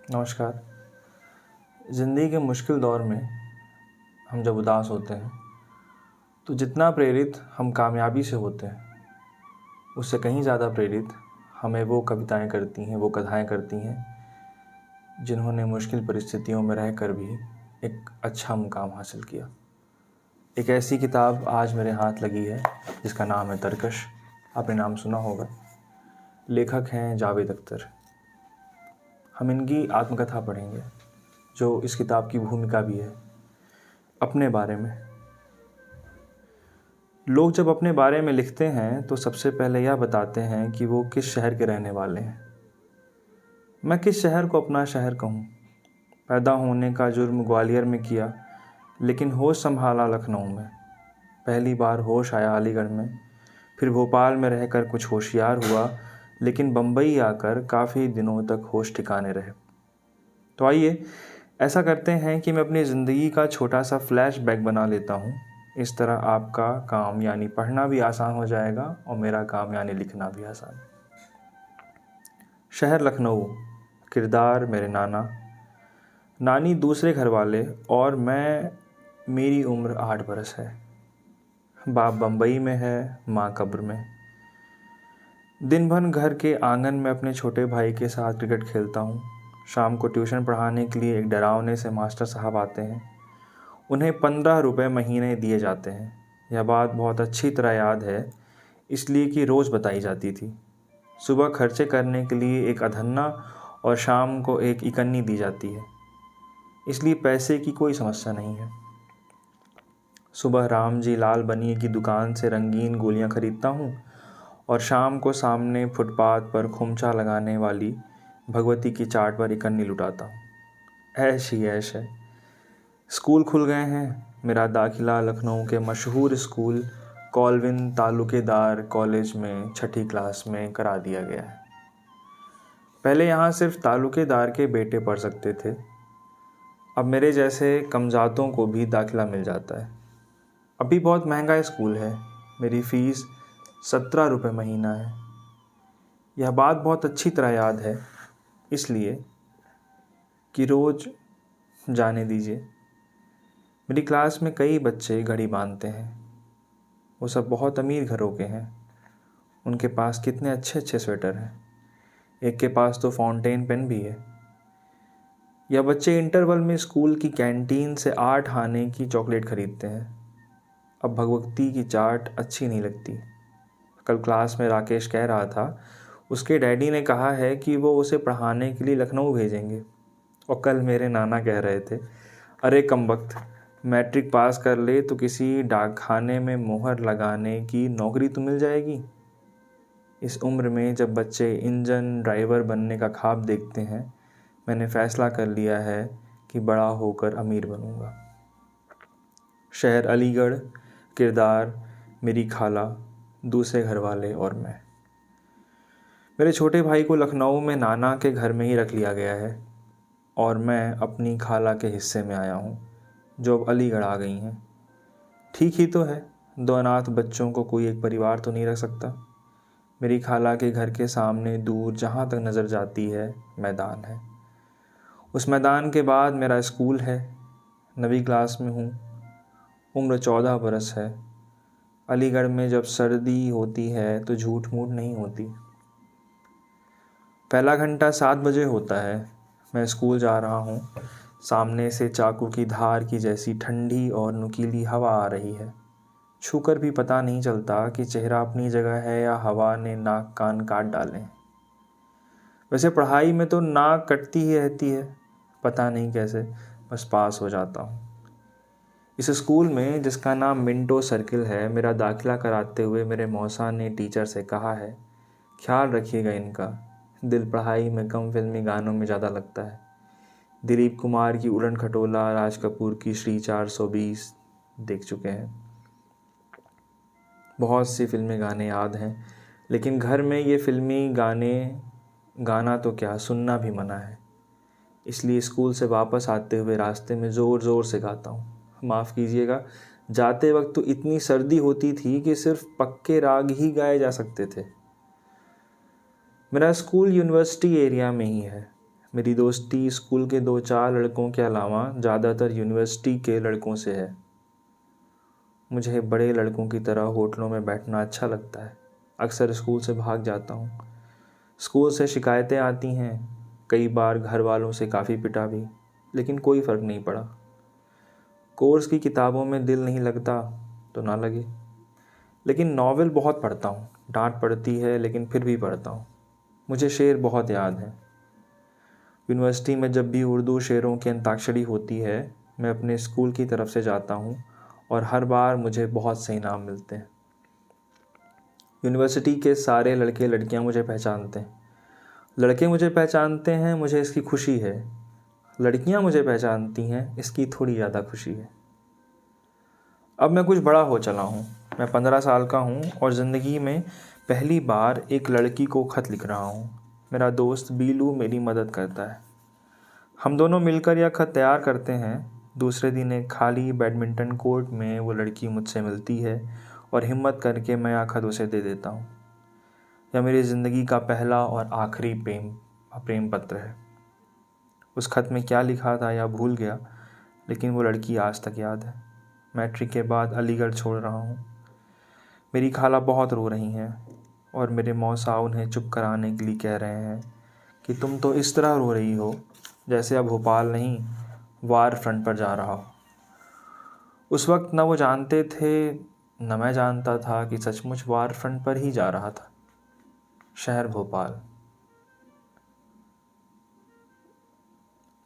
नमस्कार। ज़िंदगी के मुश्किल दौर में हम जब उदास होते हैं तो जितना प्रेरित हम कामयाबी से होते हैं उससे कहीं ज़्यादा प्रेरित हमें वो कविताएं करती हैं, वो कथाएं करती हैं जिन्होंने मुश्किल परिस्थितियों में रहकर भी एक अच्छा मुकाम हासिल किया। एक ऐसी किताब आज मेरे हाथ लगी है जिसका नाम है तरकश। आपने नाम सुना होगा। लेखक हैं जावेद अख्तर। हम इनकी आत्मकथा पढ़ेंगे जो इस किताब की भूमिका भी है। अपने बारे में लोग जब अपने बारे में लिखते हैं तो सबसे पहले यह बताते हैं कि वो किस शहर के रहने वाले हैं। मैं किस शहर को अपना शहर कहूँ। पैदा होने का जुर्म ग्वालियर में किया, लेकिन होश संभाला लखनऊ में। पहली बार होश आया अलीगढ़ में, फिर भोपाल में रहकर कुछ होशियार हुआ, लेकिन बम्बई आकर काफ़ी दिनों तक होश ठिकाने रहे। तो आइए ऐसा करते हैं कि मैं अपनी ज़िंदगी का छोटा सा फ्लैशबैक बना लेता हूँ। इस तरह आपका काम यानी पढ़ना भी आसान हो जाएगा और मेरा काम यानी लिखना भी आसान। शहर लखनऊ, किरदार मेरे नाना, नानी दूसरे घर वाले और मैं। मेरी उम्र 8 बरस है। बाप बम्बई में है, माँ कब्र में। दिन भर घर के आंगन में अपने छोटे भाई के साथ क्रिकेट खेलता हूँ। शाम को ट्यूशन पढ़ाने के लिए एक डरावने से मास्टर साहब आते हैं। उन्हें 15 रुपये महीने दिए जाते हैं। यह बात बहुत अच्छी तरह याद है, इसलिए कि रोज़ बताई जाती थी। सुबह खर्चे करने के लिए एक अधन्ना और शाम को एक इकन्नी दी जाती है, इसलिए पैसे की कोई समस्या नहीं है। सुबह राम जी लाल बनिए की दुकान से रंगीन गोलियां खरीदता हूँ और शाम को सामने फुटपाथ पर खुमचा लगाने वाली भगवती की चाट पर इकन्नी लुटाता हूँ। ऐश ही ऐश है। स्कूल खुल गए हैं। मेरा दाखिला लखनऊ के मशहूर स्कूल कॉल्विन तालुकेदार कॉलेज में 6ठी क्लास में करा दिया गया है। पहले यहाँ सिर्फ तालुकेदार के बेटे पढ़ सकते थे। अब मेरे जैसे कमज़ातों को भी दाखिला मिल जाता है। अभी बहुत महंगा स्कूल है। मेरी फ़ीस 17 रुपये महीना है। यह बात बहुत अच्छी तरह याद है, इसलिए कि रोज़ जाने दीजिए। मेरी क्लास में कई बच्चे घड़ी बांधते हैं। वो सब बहुत अमीर घरों के हैं। उनके पास कितने अच्छे अच्छे स्वेटर हैं। एक के पास तो फाउंटेन पेन भी है। या बच्चे इंटरवल में स्कूल की कैंटीन से 8 आने की चॉकलेट खरीदते हैं। अब भगवती की चाट अच्छी नहीं लगती। कल क्लास में राकेश कह रहा था उसके डैडी ने कहा है कि वो उसे पढ़ाने के लिए लखनऊ भेजेंगे। और कल मेरे नाना कह रहे थे, अरे कमबख्त, मैट्रिक पास कर ले तो किसी डाकखाने में मोहर लगाने की नौकरी तो मिल जाएगी। इस उम्र में जब बच्चे इंजन ड्राइवर बनने का ख्वाब देखते हैं, मैंने फ़ैसला कर लिया है कि बड़ा होकर अमीर बनूंगा। शहर अलीगढ़, किरदार मेरी खाला, दूसरे घर वाले और मैं। मेरे छोटे भाई को लखनऊ में नाना के घर में ही रख लिया गया है और मैं अपनी खाला के हिस्से में आया हूँ जो अब अलीगढ़ आ गई हैं। ठीक ही तो है, 2 अनाथ बच्चों को कोई एक परिवार तो नहीं रख सकता। मेरी खाला के घर के सामने दूर जहाँ तक नज़र जाती है मैदान है। उस मैदान के बाद मेरा स्कूल है। 9वीं क्लास में हूँ। उम्र 14 बरस है। अलीगढ़ में जब सर्दी होती है तो झूठ मूठ नहीं होती। पहला घंटा 7 बजे होता है। मैं स्कूल जा रहा हूँ। सामने से चाकू की धार की जैसी ठंडी और नुकीली हवा आ रही है। छूकर भी पता नहीं चलता कि चेहरा अपनी जगह है या हवा ने नाक कान काट डाले। वैसे पढ़ाई में तो नाक कटती ही रहती है, पता नहीं कैसे, बस पास हो जाता हूँ। इस स्कूल में जिसका नाम मिंटो सर्किल है, मेरा दाखिला कराते हुए मेरे मौसा ने टीचर से कहा है, ख्याल रखिएगा इनका, दिल पढ़ाई में कम, फिल्मी गानों में ज़्यादा लगता है। दिलीप कुमार की उड़न खटोला, राज कपूर की श्री 420 देख चुके हैं। बहुत सी फिल्मी गाने याद हैं, लेकिन घर में ये फिल्मी गाना तो क्या, सुनना भी मना है। इसलिए स्कूल से वापस आते हुए रास्ते में ज़ोर ज़ोर से गाता हूँ। माफ़ कीजिएगा, जाते वक्त तो इतनी सर्दी होती थी कि सिर्फ पक्के राग ही गाए जा सकते थे। मेरा स्कूल यूनिवर्सिटी एरिया में ही है। मेरी दोस्ती स्कूल के 2-4 लड़कों के अलावा ज़्यादातर यूनिवर्सिटी के लड़कों से है। मुझे बड़े लड़कों की तरह होटलों में बैठना अच्छा लगता है। अक्सर स्कूल से भाग जाता हूँ। स्कूल से शिकायतें आती हैं, कई बार घर वालों से काफ़ी पिटा भी, लेकिन कोई फ़र्क नहीं पड़ा। कोर्स की किताबों में दिल नहीं लगता तो ना लगे, लेकिन नॉवेल बहुत पढ़ता हूँ। डांट पड़ती है लेकिन फिर भी पढ़ता हूँ। मुझे शेर बहुत याद हैं। यूनिवर्सिटी में जब भी उर्दू शेरों की अंताक्षरी होती है, मैं अपने स्कूल की तरफ से जाता हूँ और हर बार मुझे बहुत से इनाम मिलते हैं। यूनिवर्सिटी के सारे लड़के लड़कियाँ मुझे पहचानते हैं। लड़के मुझे पहचानते हैं, मुझे इसकी खुशी है। लड़कियाँ मुझे पहचानती हैं, इसकी थोड़ी ज़्यादा खुशी है। अब मैं कुछ बड़ा हो चला हूँ। मैं 15 साल का हूँ और ज़िंदगी में पहली बार एक लड़की को ख़त लिख रहा हूँ। मेरा दोस्त बीलू मेरी मदद करता है। हम दोनों मिलकर यह ख़त तैयार करते हैं। दूसरे दिन एक खाली बैडमिंटन कोर्ट में वो लड़की मुझसे मिलती है और हिम्मत करके मैं यह ख़त उसे दे देता हूँ। यह मेरी ज़िंदगी का पहला और आखिरी प्रेम पत्र है। उस ख़त में क्या लिखा था या भूल गया, लेकिन वो लड़की आज तक याद है। मैट्रिक के बाद अलीगढ़ छोड़ रहा हूँ। मेरी खाला बहुत रो रही हैं और मेरे मौसा उन्हें चुप कराने के लिए कह रहे हैं कि तुम तो इस तरह रो रही हो जैसे अब भोपाल नहीं, वार फ्रंट पर जा रहा हो। उस वक्त न वो जानते थे, न मैं जानता था कि सचमुच वार फ्रंट पर ही जा रहा था, शहर भोपाल।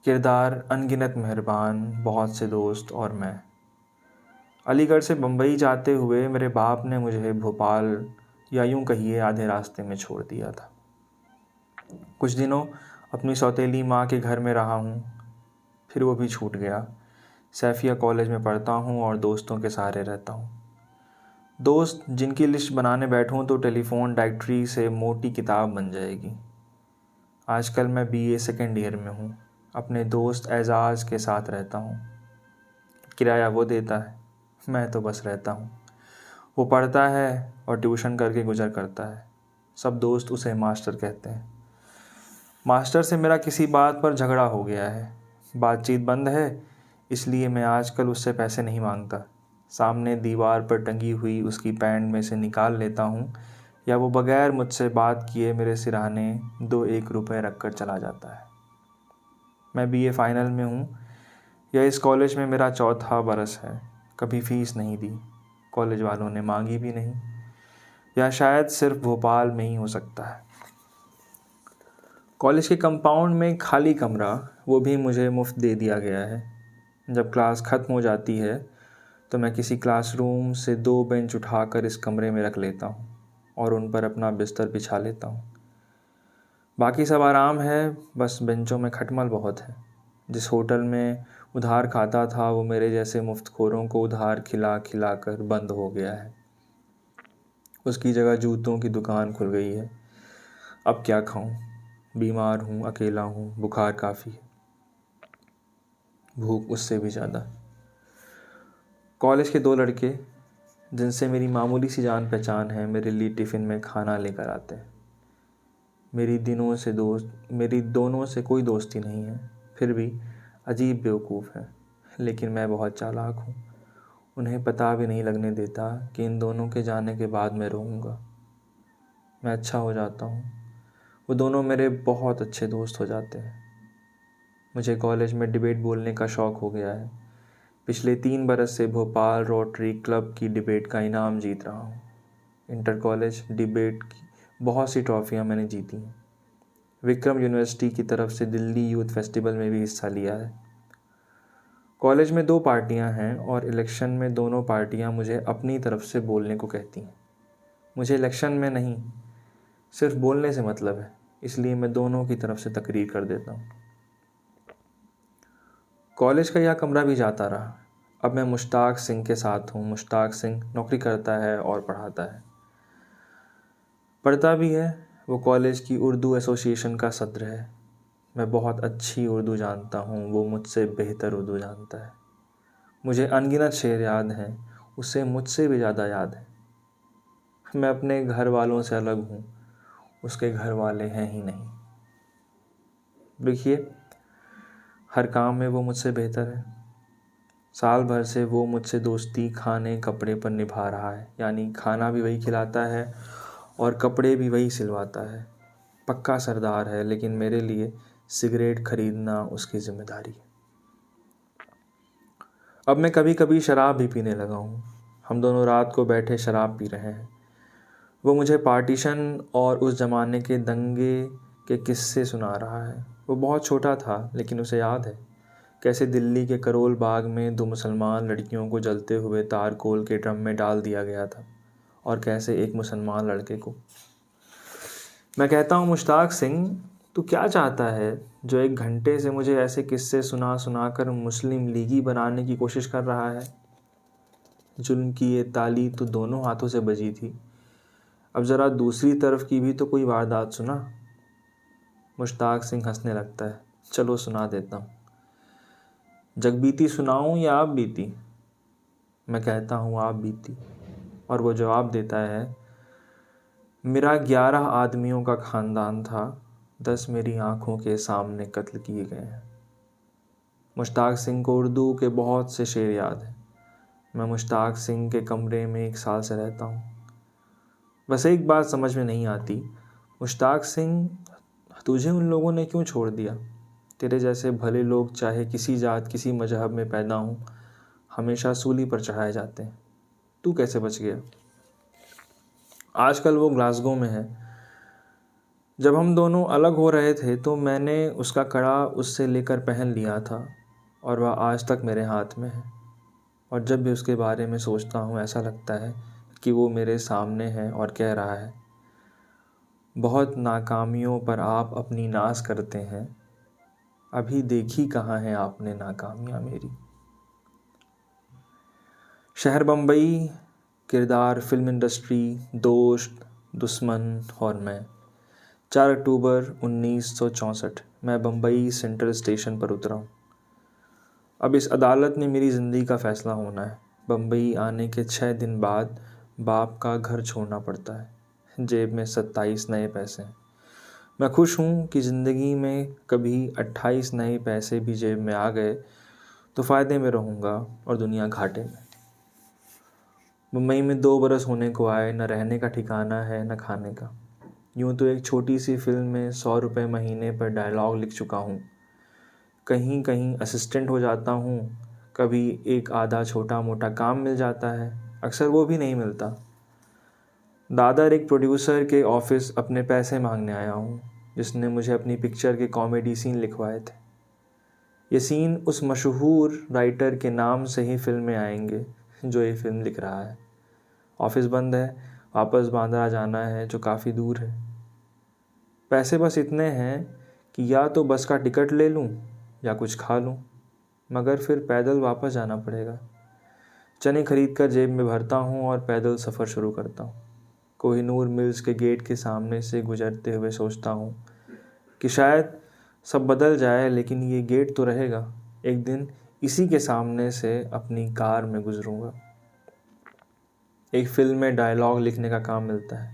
किरदार अनगिनत मेहरबान, बहुत से दोस्त और मैं। अलीगढ़ से बम्बई जाते हुए मेरे बाप ने मुझे भोपाल, या यूं कहिए आधे रास्ते में छोड़ दिया था। कुछ दिनों अपनी सौतेली माँ के घर में रहा हूँ, फिर वो भी छूट गया। सैफिया कॉलेज में पढ़ता हूँ और दोस्तों के सहारे रहता हूँ। दोस्त जिनकी लिस्ट बनाने बैठूँ तो टेलीफोन डायरेक्टरी से मोटी किताब बन जाएगी। आजकल मैं BA सेकेंड ईयर में हूँ। अपने दोस्त एजाज़ के साथ रहता हूँ। किराया वो देता है, मैं तो बस रहता हूँ। वो पढ़ता है और ट्यूशन करके गुजर करता है। सब दोस्त उसे मास्टर कहते हैं। मास्टर से मेरा किसी बात पर झगड़ा हो गया है। बातचीत बंद है, इसलिए मैं आजकल उससे पैसे नहीं मांगता। सामने दीवार पर टंगी हुई उसकी पैंट में से निकाल लेता हूँ, या वो बगैर मुझसे बात किए मेरे सिरहाने 2-1 रुपए रख कर चला जाता है। मैं BA फाइनल में हूँ। यह इस कॉलेज में मेरा चौथा बरस है। कभी फीस नहीं दी, कॉलेज वालों ने मांगी भी नहीं। यह शायद सिर्फ भोपाल में ही हो सकता है। कॉलेज के कंपाउंड में खाली कमरा, वो भी मुझे मुफ्त दे दिया गया है। जब क्लास ख़त्म हो जाती है तो मैं किसी क्लासरूम से 2 बेंच उठाकर इस कमरे में रख लेता हूँ और उन पर अपना बिस्तर बिछा लेता हूँ। बाकी सब आराम है, बस बेंचों में खटमल बहुत है। जिस होटल में उधार खाता था वो मेरे जैसे मुफ्तखोरों को उधार खिला खिला कर बंद हो गया है। उसकी जगह जूतों की दुकान खुल गई है। अब क्या खाऊं? बीमार हूँ, अकेला हूँ, बुखार काफ़ी है, भूख उससे भी ज़्यादा। कॉलेज के 2 लड़के जिनसे मेरी मामूली सी जान पहचान है, मेरे लिए टिफ़िन में खाना लेकर आते हैं। मेरी दोनों से कोई दोस्ती नहीं है, फिर भी अजीब बेवकूफ़ है। लेकिन मैं बहुत चालाक हूँ। उन्हें पता भी नहीं लगने देता कि इन दोनों के जाने के बाद मैं रोऊंगा। मैं अच्छा हो जाता हूँ, वो दोनों मेरे बहुत अच्छे दोस्त हो जाते हैं। मुझे कॉलेज में डिबेट बोलने का शौक़ हो गया है। पिछले 3 बरस से भोपाल रोटरी क्लब की डिबेट का इनाम जीत रहा हूँ। इंटर कॉलेज डिबेट की बहुत सी ट्रॉफियाँ मैंने जीती हैं। विक्रम यूनिवर्सिटी की तरफ से दिल्ली यूथ फेस्टिवल में भी हिस्सा लिया है। कॉलेज में 2 पार्टियां हैं और इलेक्शन में दोनों पार्टियां मुझे अपनी तरफ से बोलने को कहती हैं। मुझे इलेक्शन में नहीं, सिर्फ बोलने से मतलब है, इसलिए मैं दोनों की तरफ से तकरीर कर देता हूँ। कॉलेज का यह कमरा भी जाता रहा। अब मैं मुश्ताक सिंह के साथ हूँ। मुश्ताक सिंह नौकरी करता है और पढ़ाता है, पढ़ता भी है। वो कॉलेज की उर्दू एसोसिएशन का सदर है। मैं बहुत अच्छी उर्दू जानता हूँ, वो मुझसे बेहतर उर्दू जानता है। मुझे अनगिनत शेर याद हैं, उसे मुझसे भी ज़्यादा याद है। मैं अपने घर वालों से अलग हूँ, उसके घर वाले हैं ही नहीं। देखिए, हर काम में वो मुझसे बेहतर है। साल भर से वो मुझसे दोस्ती खाने कपड़े पर निभा रहा है, यानी खाना भी वही खिलाता है और कपड़े भी वही सिलवाता है। पक्का सरदार है, लेकिन मेरे लिए सिगरेट खरीदना उसकी जिम्मेदारी है। अब मैं कभी कभी शराब भी पीने लगा हूँ। हम दोनों रात को बैठे शराब पी रहे हैं। वो मुझे पार्टीशन और उस ज़माने के दंगे के किस्से सुना रहा है। वो बहुत छोटा था, लेकिन उसे याद है कैसे दिल्ली के करोल बाग में 2 मुसलमान लड़कियों को जलते हुए तारकोल के ड्रम में डाल दिया गया था, और कैसे एक मुसलमान लड़के को। मैं कहता हूँ, मुश्ताक सिंह, तू क्या चाहता है जो 1 घंटे से मुझे ऐसे किस्से सुना सुना कर मुस्लिम लीगी बनाने की कोशिश कर रहा है? जुल्म की ये ताली तो दोनों हाथों से बजी थी, अब ज़रा दूसरी तरफ की भी तो कोई वारदात सुना। मुश्ताक सिंह हंसने लगता है। चलो सुना देता हूँ। जगबीती सुनाऊँ या आप बीती? मैं कहता हूँ आप बीती, और वो जवाब देता है, मेरा 11 आदमियों का ख़ानदान था, 10 मेरी आँखों के सामने कत्ल किए गए हैं। मुश्ताक सिंह को उर्दू के बहुत से शेर याद हैं। मैं मुश्ताक सिंह के कमरे में 1 साल से रहता हूँ। बस एक बात समझ में नहीं आती, मुश्ताक सिंह, तुझे उन लोगों ने क्यों छोड़ दिया? तेरे जैसे भले लोग चाहे किसी जात किसी मजहब में पैदा हों, हमेशा सूली पर चढ़ाए जाते हैं। तू कैसे बच गया? आजकल वो ग्लासगो में है। जब हम दोनों अलग हो रहे थे तो मैंने उसका कड़ा उससे लेकर पहन लिया था, और वह आज तक मेरे हाथ में है। और जब भी उसके बारे में सोचता हूँ, ऐसा लगता है कि वो मेरे सामने है और कह रहा है, बहुत नाकामियों पर आप अपनी नाज करते हैं, अभी देखी कहाँ है आपने नाकामियाँ मेरी। शहर बम्बई, किरदार फिल्म इंडस्ट्री, दोस्त, दुश्मन और मैं। 4 अक्टूबर 1964 मैं बम्बई सेंट्रल स्टेशन पर उतरा हूँ। अब इस अदालत में मेरी ज़िंदगी का फ़ैसला होना है। बम्बई आने के 6 दिन बाद बाप का घर छोड़ना पड़ता है। जेब में 27 नए पैसे हैं। मैं खुश हूँ कि ज़िंदगी में कभी 28 नए पैसे भी जेब में आ गए तो फ़ायदे में रहूँगा और दुनिया घाटे में। मुंबई में 2 बरस होने को आए, न रहने का ठिकाना है न खाने का। यूँ तो एक छोटी सी फिल्म में 100 रुपये महीने पर डायलॉग लिख चुका हूँ। कहीं कहीं असिस्टेंट हो जाता हूँ, कभी एक आधा छोटा मोटा काम मिल जाता है, अक्सर वो भी नहीं मिलता। दादर एक प्रोड्यूसर के ऑफिस अपने पैसे मांगने आया हूँ, जिसने मुझे अपनी पिक्चर के कॉमेडी सीन लिखवाए थे। ये सीन उस मशहूर राइटर के नाम से ही फिल्म में आएंगे जो ये फिल्म लिख रहा है। ऑफिस बंद है, वापस बांद्रा जाना है जो काफ़ी दूर है। पैसे बस इतने हैं कि या तो बस का टिकट ले लूँ या कुछ खा लूँ, मगर फिर पैदल वापस जाना पड़ेगा। चने खरीद कर जेब में भरता हूँ और पैदल सफ़र शुरू करता हूँ। कोहिनूर मिल्स के गेट के सामने से गुजरते हुए सोचता हूँ कि शायद सब बदल जाए, लेकिन ये गेट तो रहेगा। एक दिन इसी के सामने से अपनी कार में गुजरूँगा। एक फिल्म में डायलॉग लिखने का काम मिलता है।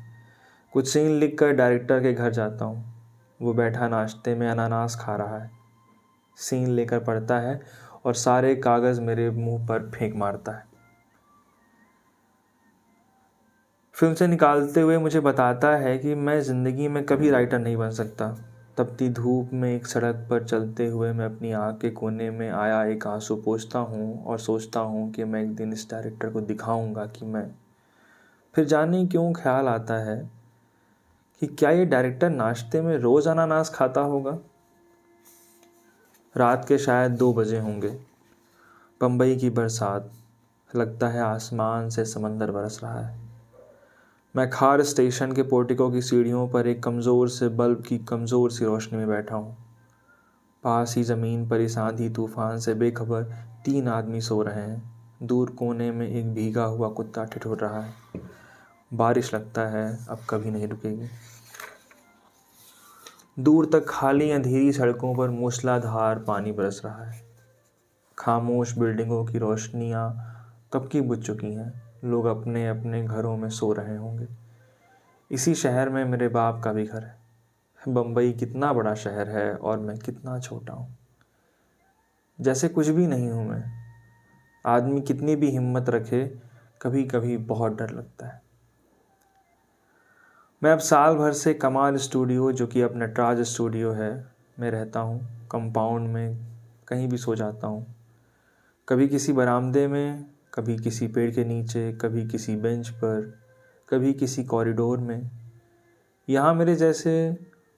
कुछ सीन लिखकर डायरेक्टर के घर जाता हूँ। वो बैठा नाश्ते में अनानास खा रहा है। सीन लेकर पढ़ता है और सारे कागज़ मेरे मुंह पर फेंक मारता है। फिल्म से निकालते हुए मुझे बताता है कि मैं ज़िंदगी में कभी राइटर नहीं बन सकता। तपती धूप में एक सड़क पर चलते हुए मैं अपनी आँख के कोने में आया एक आंसू पोंछता हूँ और सोचता हूँ कि मैं एक दिन इस डायरेक्टर को दिखाऊंगा कि मैं। फिर जाने क्यों ख्याल आता है कि क्या ये डायरेक्टर नाश्ते में रोज़ अनानास खाता होगा। रात के शायद 2 बजे होंगे। बम्बई की बरसात, लगता है आसमान से समंदर बरस रहा है। मैं खार स्टेशन के पोर्टिको की सीढ़ियों पर एक कमज़ोर से बल्ब की कमज़ोर सी रोशनी में बैठा हूँ। पास ही ज़मीन पर इस आंधी तूफान से बेखबर 3 आदमी सो रहे हैं। दूर कोने में एक भीगा हुआ कुत्ता ठिठुर रहा है। बारिश लगता है अब कभी नहीं रुकेगी। दूर तक खाली अंधेरी सड़कों पर मूसलाधार पानी बरस रहा है। खामोश बिल्डिंगों की रोशनियाँ कब की बुझ चुकी हैं। लोग अपने अपने घरों में सो रहे होंगे। इसी शहर में मेरे बाप का भी घर है। बम्बई कितना बड़ा शहर है और मैं कितना छोटा हूँ। जैसे कुछ भी नहीं हूँ मैं। आदमी कितनी भी हिम्मत रखे, कभी कभी बहुत डर लगता है। मैं अब साल भर से कमाल स्टूडियो, जो कि अब नटराज स्टूडियो है, में रहता हूँ। कंपाउंड में कहीं भी सो जाता हूँ, कभी किसी बरामदे में, कभी किसी पेड़ के नीचे, कभी किसी बेंच पर, कभी किसी कॉरिडोर में। यहाँ मेरे जैसे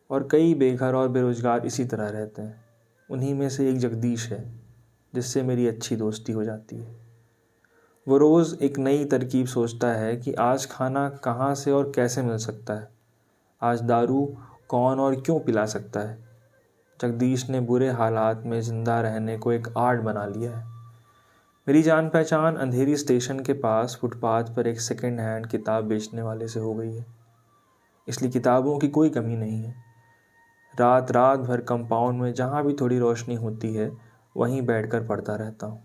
और कई बेघर और बेरोजगार इसी तरह रहते हैं। उन्हीं में से एक जगदीश है, जिससे मेरी अच्छी दोस्ती हो जाती है। वो रोज़ एक नई तरकीब सोचता है कि आज खाना कहाँ से और कैसे मिल सकता है, आज दारू कौन और क्यों पिला सकता है। जगदीश ने बुरे हालात में ज़िंदा रहने को एक आर्ट बना लिया है। मेरी जान पहचान अंधेरी स्टेशन के पास फुटपाथ पर एक सेकेंड हैंड किताब बेचने वाले से हो गई है, इसलिए किताबों की कोई कमी नहीं है। रात रात भर कंपाउंड में जहाँ भी थोड़ी रोशनी होती है, वहीं बैठकर पढ़ता रहता हूँ।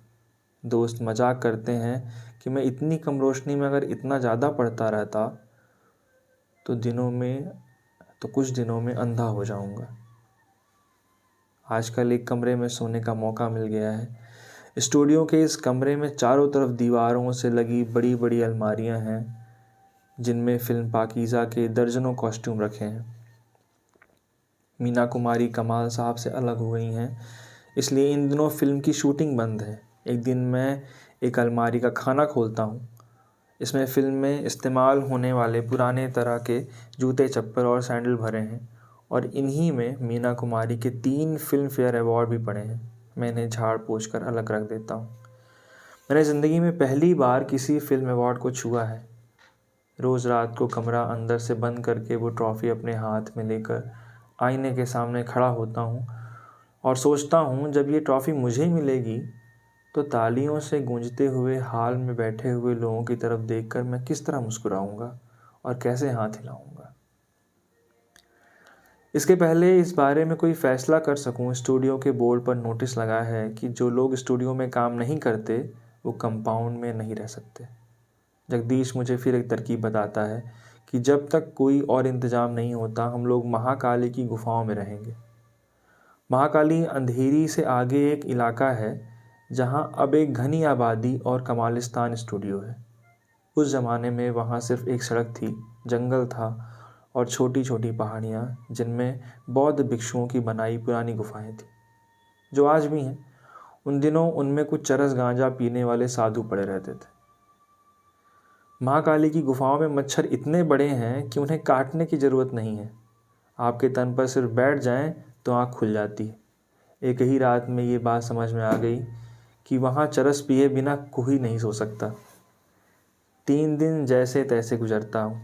दोस्त मजाक करते हैं कि मैं इतनी कम रोशनी में अगर इतना ज़्यादा पढ़ता रहता तो कुछ दिनों में अंधा हो जाऊंगा। आजकल एक कमरे में सोने का मौका मिल गया है। स्टूडियो के इस कमरे में चारों तरफ दीवारों से लगी बड़ी बड़ी अलमारियां हैं, जिनमें फिल्म पाकीज़ा के दर्जनों कॉस्ट्यूम रखे हैं। मीना कुमारी कमाल साहब से अलग हो गई हैं, इसलिए इन दिनों फिल्म की शूटिंग बंद है। एक दिन मैं एक अलमारी का खाना खोलता हूँ। इसमें फिल्म में इस्तेमाल होने वाले पुराने तरह के जूते चप्पल और सैंडल भरे हैं, और इन्हीं में मीना कुमारी के 3 फिल्म फेयर अवार्ड भी पड़े हैं। मैं इन्हें झाड़ पोंछ कर अलग रख देता हूँ। मैंने ज़िंदगी में पहली बार किसी फिल्म अवार्ड को छुआ है। रोज़ रात को कमरा अंदर से बंद करके वो ट्रॉफ़ी अपने हाथ में लेकर आईने के सामने खड़ा होता हूँ और सोचता हूँ, जब ये ट्रॉफ़ी मुझे ही मिलेगी तो तालियों से गूंजते हुए हॉल में बैठे हुए लोगों की तरफ देखकर मैं किस तरह मुस्कुराऊंगा और कैसे हाथ हिलाऊंगा। इसके पहले इस बारे में कोई फैसला कर सकूं, स्टूडियो के बोर्ड पर नोटिस लगा है कि जो लोग स्टूडियो में काम नहीं करते वो कंपाउंड में नहीं रह सकते। जगदीश मुझे फिर एक तरकीब बताता है कि जब तक कोई और इंतज़ाम नहीं होता, हम लोग महाकाली की गुफाओं में रहेंगे। महाकाली अंधेरी से आगे एक इलाका है जहां अब एक घनी आबादी और कमालिस्तान स्टूडियो है। उस ज़माने में वहां सिर्फ एक सड़क थी, जंगल था और छोटी छोटी पहाड़ियाँ, जिनमें बौद्ध भिक्षुओं की बनाई पुरानी गुफाएं थी, जो आज भी हैं। उन दिनों उनमें कुछ चरस गांजा पीने वाले साधु पड़े रहते थे। महाकाली की गुफाओं में मच्छर इतने बड़े हैं कि उन्हें काटने की ज़रूरत नहीं है। आपके तन पर सिर्फ बैठ जाएं तो आँख खुल जाती है। एक ही रात में ये बात समझ में आ गई कि वहाँ चरस पिए बिना कोई नहीं सो सकता। 3 दिन जैसे तैसे गुजरता हूँ।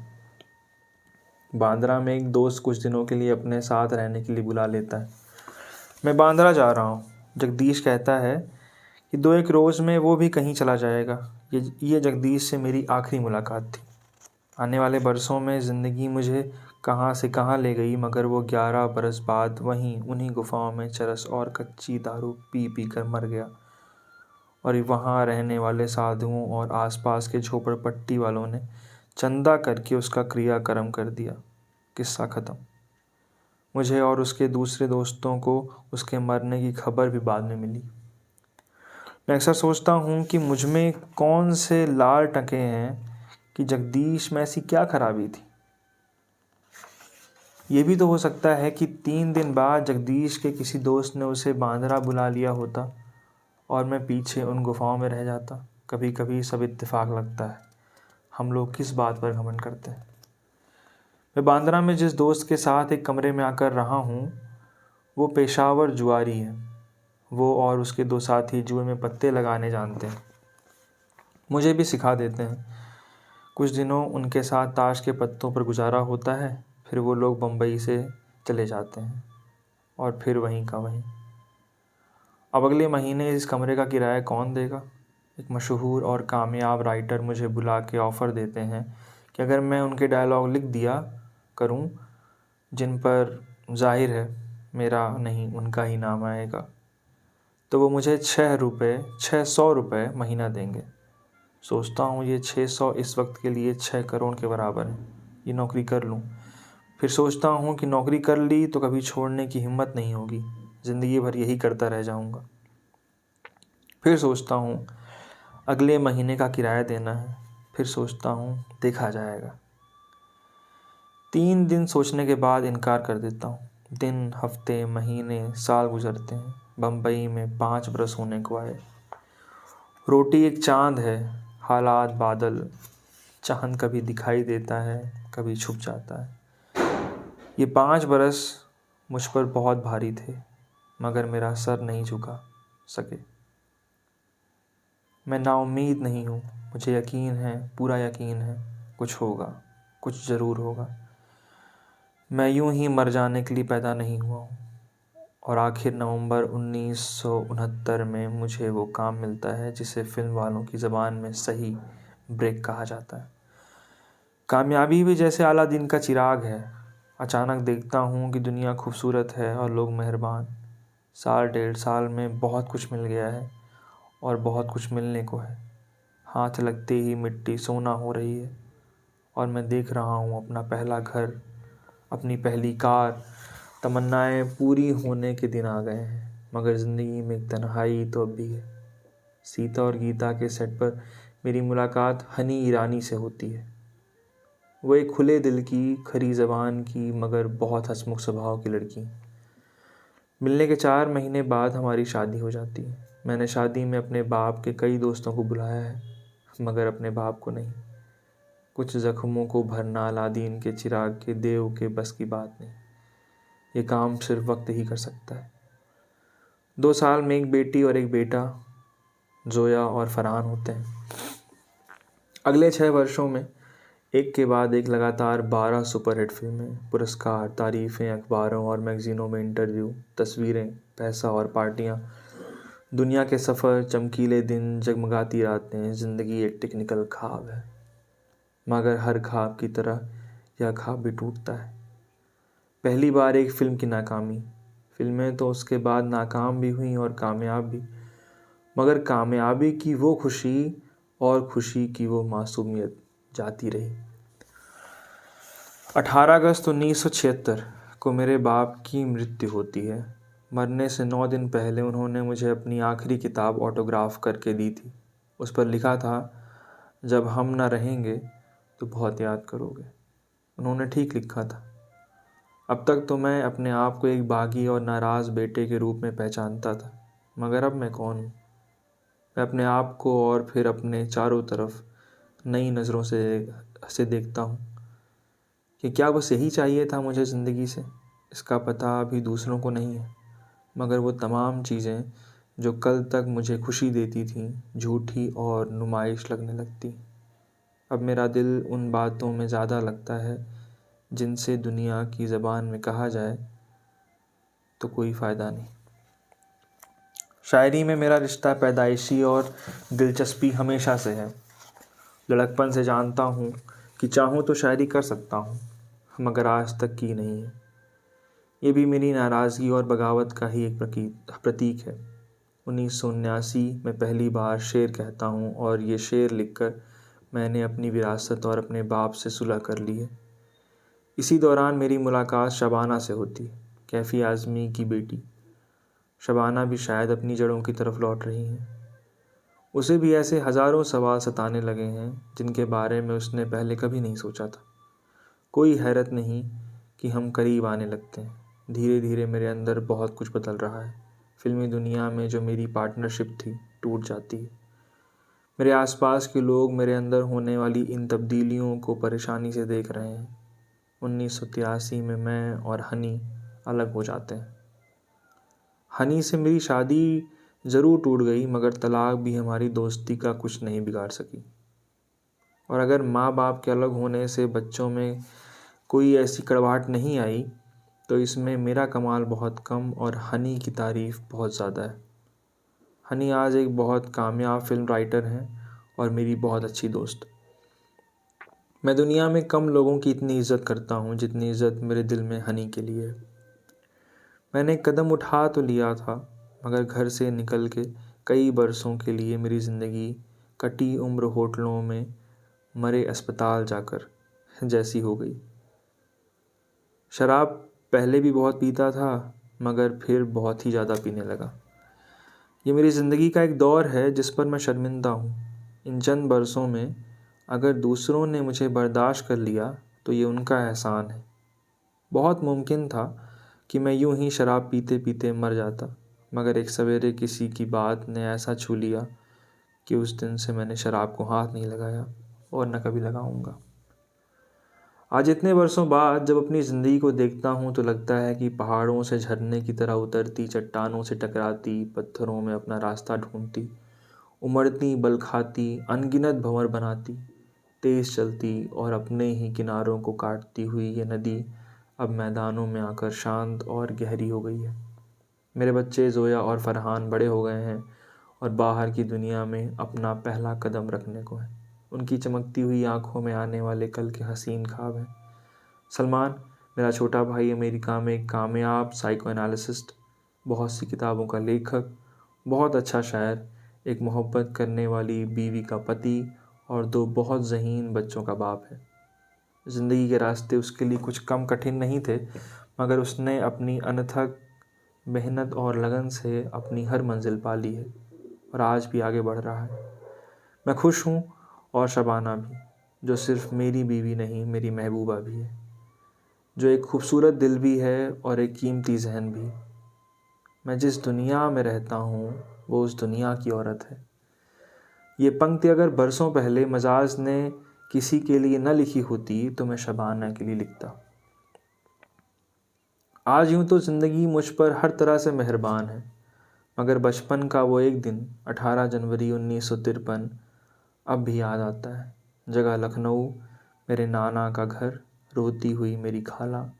बांद्रा में एक दोस्त कुछ दिनों के लिए अपने साथ रहने के लिए बुला लेता है। मैं बांद्रा जा रहा हूँ। जगदीश कहता है कि 2-1 रोज़ में वो भी कहीं चला जाएगा। ये जगदीश से मेरी आखिरी मुलाकात थी। आने वाले बरसों में ज़िंदगी मुझे कहाँ से कहाँ ले गई, मगर वो 11 बरस बाद वहीं उन्हीं गुफाओं में चरस और कच्ची दारू पी पी कर मर गया। और वहाँ रहने वाले साधुओं और आसपास के झोपड़पट्टी वालों ने चंदा करके उसका क्रियाक्रम कर दिया। किस्सा ख़त्म। मुझे और उसके दूसरे दोस्तों को उसके मरने की खबर भी बाद में मिली। मैं अक्सर सोचता हूँ कि मुझ में कौन से लाल टके हैं, कि जगदीश में ऐसी क्या खराबी थी। ये भी तो हो सकता है कि 3 दिन बाद जगदीश के किसी दोस्त ने उसे बांद्रा बुला लिया होता और मैं पीछे उन गुफाओं में रह जाता। कभी कभी सब इत्तेफाक लगता है। हम लोग किस बात पर घमंड करते हैं। मैं बांद्रा में जिस दोस्त के साथ एक कमरे में आकर रहा हूँ, वो पेशावर जुआरी है। वो और उसके 2 साथी जुए में पत्ते लगाने जानते हैं, मुझे भी सिखा देते हैं। कुछ दिनों उनके साथ ताश के पत्तों पर गुजारा होता है, फिर वो लोग बम्बई से चले जाते हैं और फिर वहीं का वहीं। अब अगले महीने इस कमरे का किराया कौन देगा। एक मशहूर और कामयाब राइटर मुझे बुला के ऑफ़र देते हैं कि अगर मैं उनके डायलॉग लिख दिया करूं, जिन पर जाहिर है मेरा नहीं उनका ही नाम आएगा, तो वो मुझे 600 रुपये महीना देंगे। सोचता हूँ ये 600 इस वक्त के लिए 6 करोड़ के बराबर है। ये नौकरी कर लूँ, फिर सोचता हूँ कि नौकरी कर ली तो कभी छोड़ने की हिम्मत नहीं होगी, ज़िंदगी भर यही करता रह जाऊँगा। फिर सोचता हूँ अगले महीने का किराया देना है, फिर सोचता हूँ देखा जाएगा। 3 दिन सोचने के बाद इनकार कर देता हूँ। दिन, हफ्ते, महीने, साल गुजरते हैं। बम्बई में 5 बरस होने को आए। रोटी एक चाँद है, हालात बादल, चाँद कभी दिखाई देता है, कभी छुप जाता है। ये 5 बरस मुझ पर बहुत भारी थे, मगर मेरा सर नहीं झुका सके। मैं नाउम्मीद नहीं हूँ, मुझे यकीन है, पूरा यकीन है, कुछ होगा, कुछ ज़रूर होगा। मैं यूं ही मर जाने के लिए पैदा नहीं हुआ हूँ। और आखिर नवंबर 1969 में मुझे वो काम मिलता है जिसे फिल्म वालों की ज़बान में सही ब्रेक कहा जाता है। कामयाबी भी जैसे अलादीन का चिराग है। अचानक देखता हूँ कि दुनिया खूबसूरत है और लोग मेहरबान। 1.5 साल में बहुत कुछ मिल गया है और बहुत कुछ मिलने को है। हाथ लगते ही मिट्टी सोना हो रही है और मैं देख रहा हूँ अपना पहला घर, अपनी पहली कार। तमन्नाएं पूरी होने के दिन आ गए हैं, मगर ज़िंदगी में एक तन्हाई तो अब भी है। सीता और गीता के सेट पर मेरी मुलाकात हनी ईरानी से होती है। वो एक खुले दिल की, खरी ज़बान की, मगर बहुत हंसमुख स्वभाव की लड़की। मिलने के 4 महीने बाद हमारी शादी हो जाती है। मैंने शादी में अपने बाप के कई दोस्तों को बुलाया है, मगर अपने बाप को नहीं। कुछ ज़ख्मों को भरना अलादीन के चिराग के देव के बस की बात नहीं। ये काम सिर्फ वक्त ही कर सकता है। 2 साल में एक बेटी और एक बेटा, जोया और फरहान होते हैं। अगले 6 वर्षों में एक के बाद एक लगातार 12 सुपरहिट फिल्में, पुरस्कार, तारीफ़ें, अखबारों और मैगज़ीनों में इंटरव्यू, तस्वीरें, पैसा और पार्टियां, दुनिया के सफ़र, चमकीले दिन, जगमगाती रातें। ज़िंदगी एक टेक्निकल ख्वाब है, मगर हर ख्वाब की तरह यह ख्वाब भी टूटता है। पहली बार एक फ़िल्म की नाकामी। फिल्में तो उसके बाद नाकाम भी हुई और कामयाब भी, मगर कामयाबी की वो खुशी और खुशी की वो मासूमियत जाती रही। 18 अगस्त 1976 को मेरे बाप की मृत्यु होती है। मरने से 9 दिन पहले उन्होंने मुझे अपनी आखिरी किताब ऑटोग्राफ करके दी थी। उस पर लिखा था, जब हम न रहेंगे तो बहुत याद करोगे। उन्होंने ठीक लिखा था। अब तक तो मैं अपने आप को एक बागी और नाराज़ बेटे के रूप में पहचानता था, मगर अब मैं कौन हूँ? मैं अपने आप को और फिर अपने चारों तरफ नई नज़रों से देखता हूँ कि क्या बस यही चाहिए था मुझे ज़िंदगी से। इसका पता अभी दूसरों को नहीं है, मगर वो तमाम चीज़ें जो कल तक मुझे खुशी देती थीं, झूठी और नुमाइश लगने लगती। अब मेरा दिल उन बातों में ज़्यादा लगता है जिनसे दुनिया की ज़बान में कहा जाए तो कोई फ़ायदा नहीं। शायरी में मेरा रिश्ता पैदाइशी और दिलचस्पी हमेशा से है। लड़कपन से जानता हूँ कि चाहूँ तो शायरी कर सकता हूँ, मगर आज तक की नहीं है। ये भी मेरी नाराज़गी और बगावत का ही एक प्रतीक है। 1979 में पहली बार शेर कहता हूँ और ये शेर लिखकर मैंने अपनी विरासत और अपने बाप से सुलह कर ली है। इसी दौरान मेरी मुलाकात शबाना से होती, कैफ़ी आज़मी की बेटी। शबाना भी शायद अपनी जड़ों की तरफ लौट रही हैं। उसे भी ऐसे हज़ारों सवाल सताने लगे हैं जिनके बारे में उसने पहले कभी नहीं सोचा था। कोई हैरत नहीं कि हम करीब आने लगते हैं। धीरे धीरे मेरे अंदर बहुत कुछ बदल रहा है। फिल्मी दुनिया में जो मेरी पार्टनरशिप थी टूट जाती है। मेरे आसपास के लोग मेरे अंदर होने वाली इन तब्दीलियों को परेशानी से देख रहे हैं। 1983 में मैं और हनी अलग हो जाते हैं। हनी से मेरी शादी ज़रूर टूट गई, मगर तलाक भी हमारी दोस्ती का कुछ नहीं बिगाड़ सकी। और अगर माँ बाप के अलग होने से बच्चों में कोई ऐसी कड़वाहट नहीं आई, तो इसमें मेरा कमाल बहुत कम और हनी की तारीफ़ बहुत ज़्यादा है। हनी आज एक बहुत कामयाब फिल्म राइटर हैं और मेरी बहुत अच्छी दोस्त। मैं दुनिया में कम लोगों की इतनी इज़्ज़त करता हूँ जितनी इज़्ज़त मेरे दिल में हनी के लिए है। मैंने एक कदम उठा तो लिया था, मगर घर से निकल के कई बरसों के लिए मेरी ज़िंदगी कटी उम्र होटलों में, मरे अस्पताल जाकर जैसी हो गई। शराब पहले भी बहुत पीता था, मगर फिर बहुत ही ज़्यादा पीने लगा। ये मेरी ज़िंदगी का एक दौर है जिस पर मैं शर्मिंदा हूँ। इन चंद बरसों में अगर दूसरों ने मुझे बर्दाश्त कर लिया तो ये उनका एहसान है। बहुत मुमकिन था कि मैं यूं ही शराब पीते पीते मर जाता, मगर एक सवेरे किसी की बात ने ऐसा छू लिया कि उस दिन से मैंने शराब को हाथ नहीं लगाया और न कभी लगाऊंगा। आज इतने वर्षों बाद जब अपनी ज़िंदगी को देखता हूँ तो लगता है कि पहाड़ों से झरने की तरह उतरती, चट्टानों से टकराती, पत्थरों में अपना रास्ता ढूंढती, उमड़ती, बल खाती, अनगिनत भंवर बनाती, तेज चलती और अपने ही किनारों को काटती हुई ये नदी अब मैदानों में आकर शांत और गहरी हो गई है। मेरे बच्चे ज़ोया और फरहान बड़े हो गए हैं और बाहर की दुनिया में अपना पहला कदम रखने को है। उनकी चमकती हुई आंखों में आने वाले कल के हसीन ख्वाब हैं। सलमान, मेरा छोटा भाई, अमेरिका में एक कामयाब साइको एनालिसिस्ट, बहुत सी किताबों का लेखक, बहुत अच्छा शायर, एक मोहब्बत करने वाली बीवी का पति और 2 बहुत ज़हीन बच्चों का बाप है। ज़िंदगी के रास्ते उसके लिए कुछ कम कठिन नहीं थे, मगर उसने अपनी अनथक मेहनत और लगन से अपनी हर मंजिल पा ली है और आज भी आगे बढ़ रहा है। मैं खुश हूँ, और शबाना भी, जो सिर्फ मेरी बीवी नहीं, मेरी महबूबा भी है, जो एक खूबसूरत दिल भी है और एक कीमती जहन भी। मैं जिस दुनिया में रहता हूँ वो उस दुनिया की औरत है। ये पंक्ति अगर बरसों पहले मजाज ने किसी के लिए न लिखी होती तो मैं शबाना के लिए लिखता। आज यूँ तो ज़िंदगी मुझ पर हर तरह से मेहरबान है, मगर बचपन का वो एक दिन 18 जनवरी 1953 अब भी याद आता है। जगह लखनऊ, मेरे नाना का घर, रोती हुई मेरी खाला,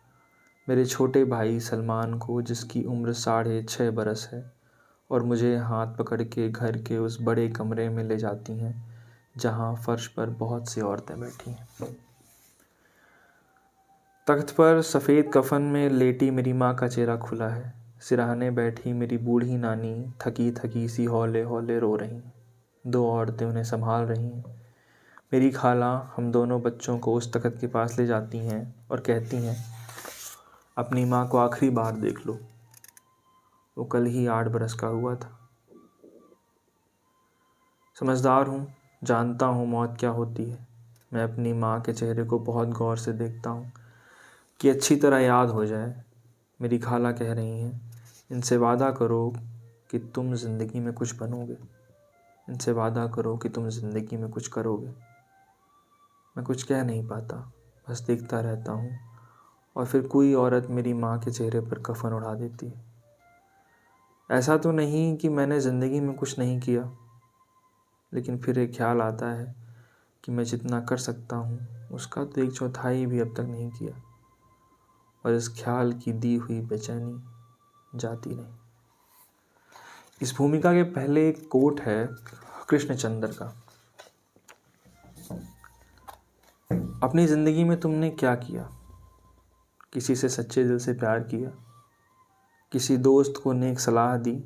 मेरे छोटे भाई सलमान को जिसकी उम्र 6.5 बरस है, और मुझे हाथ पकड़ के घर के उस बड़े कमरे में ले जाती हैं जहाँ फर्श पर बहुत सी औरतें बैठी हैं। तख्त पर सफ़ेद कफन में लेटी मेरी माँ का चेहरा खुला है। सिरहाने बैठी मेरी बूढ़ी नानी थकी थकी सी हौले हौले रो रही हैं। 2 औरतें उन्हें संभाल रही हैं। मेरी खाला हम दोनों बच्चों को उस तख्त के पास ले जाती हैं और कहती हैं, अपनी माँ को आखिरी बार देख लो, वो कल ही 8 बरस का हुआ था। समझदार हूँ, जानता हूँ मौत क्या होती है। मैं अपनी माँ के चेहरे को बहुत गौर से देखता हूँ कि अच्छी तरह याद हो जाए। मेरी खाला कह रही हैं, इनसे वादा करो कि तुम ज़िंदगी में कुछ बनोगे, इनसे वादा करो कि तुम ज़िंदगी में कुछ करोगे। मैं कुछ कह नहीं पाता, बस देखता रहता हूँ, और फिर कोई औरत मेरी माँ के चेहरे पर कफन उड़ा देती है। ऐसा तो नहीं कि मैंने ज़िंदगी में कुछ नहीं किया, लेकिन फिर एक ख्याल आता है कि मैं जितना कर सकता हूँ उसका तो 1/4 भी अब तक नहीं किया, और इस ख्याल की दी हुई बेचैनी जाती नहीं। इस भूमिका के पहले एक कोट है कृष्णचंद्र का। अपनी ज़िंदगी में तुमने क्या किया? किसी से सच्चे दिल से प्यार किया? किसी दोस्त को नेक सलाह दी?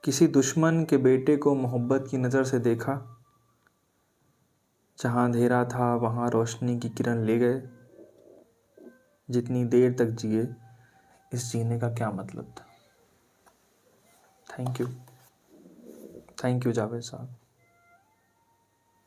किसी दुश्मन के बेटे को मोहब्बत की नज़र से देखा? जहाँ अंधेरा था वहाँ रोशनी की किरण ले गए। जितनी देर तक जिए, इस जीने का क्या मतलब था? थैंक यू जावेद साहब।